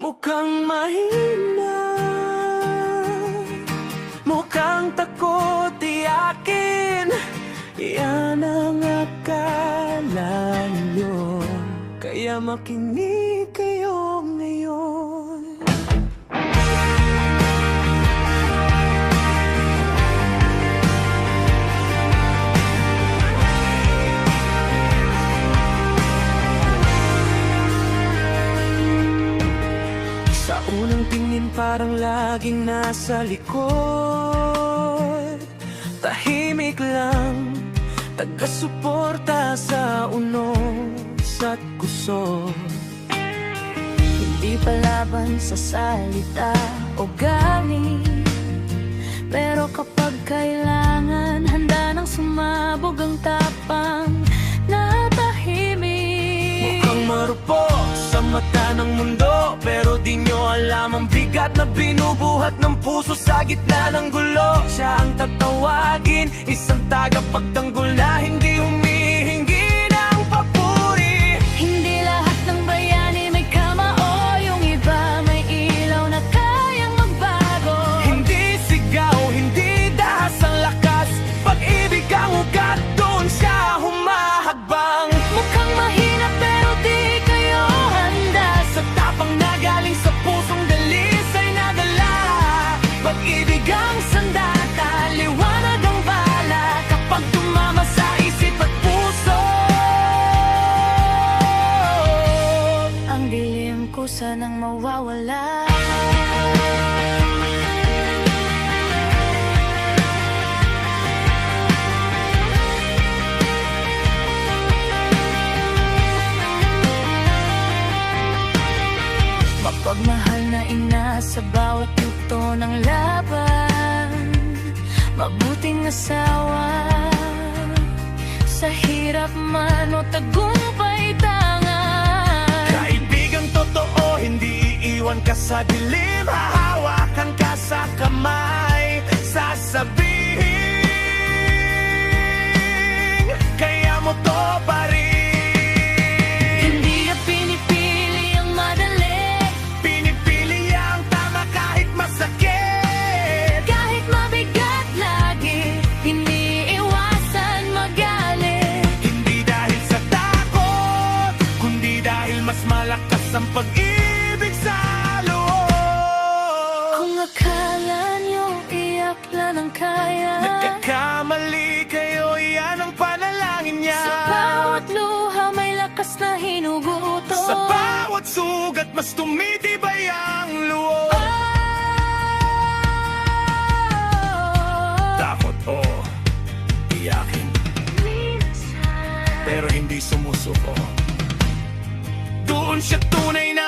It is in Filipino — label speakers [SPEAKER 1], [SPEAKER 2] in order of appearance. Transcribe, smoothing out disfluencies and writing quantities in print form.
[SPEAKER 1] Mukhang mahina, mukhang takot iyakin. Yan ang akala nyo, kaya makinig kayo ngayon. Sa unang tingin parang laging nasa likod, tahimik lang, taga-suporta sa unos at kusot.
[SPEAKER 2] Hindi palaban sa salita o galing, pero kapag kailangan, handa nang sumabog ang tapang na tahimik.
[SPEAKER 1] Mukhang marupok sa mata ng mundo, pero di nyo alam ang bigat na binubuhat ng puso sa gitna ng gulo. Siya ang tatawagin, isang tagapagtanggol na hindi humihingi ng papuri.
[SPEAKER 2] Hindi lahat ng bayani may kamao, yung iba may ilaw na kayang magbago.
[SPEAKER 1] Hindi sigaw, hindi dahas ang lakas, pag-ibig ang ugat, doon siya humahagbang.
[SPEAKER 2] Mukhang mahina pero di kayo handa,
[SPEAKER 1] Sa tapang na galing sa pusong dalisay na dala, pag-ibig ang sandata, liwanag ang bala, kapag tumama sa isip at puso.
[SPEAKER 2] ang dilim kusa nang mawawala. Mapagmahal na ina sa bawat yugto ng laban, mabuting asawa, sa hirap man o tagumpay tangan.
[SPEAKER 1] Kaibigang totoo, hindi iiwan ka sa dilim, hahawakan ka sa kamay, sasabihin, kaya mo to pa rin.
[SPEAKER 2] Hindi na pinipili ang madali,
[SPEAKER 1] Pinipili ang tama kahit masakit.
[SPEAKER 2] kahit mabigat lagi, hindi iwasan magalit.
[SPEAKER 1] Hindi dahil sa takot, kundi dahil mas malakas ang pag-ibig sa loob.
[SPEAKER 2] Kung akala nyo iyak lang ang kaya,
[SPEAKER 1] Nagkakamali kayo, yan ang panalangin niya.
[SPEAKER 2] sa bawat luha may lakas na hinuguto.
[SPEAKER 1] Sa bawat sugat, mas tumitibay ang loob. Takot o iyakin, pero hindi sumusuko. Doon siya tunay na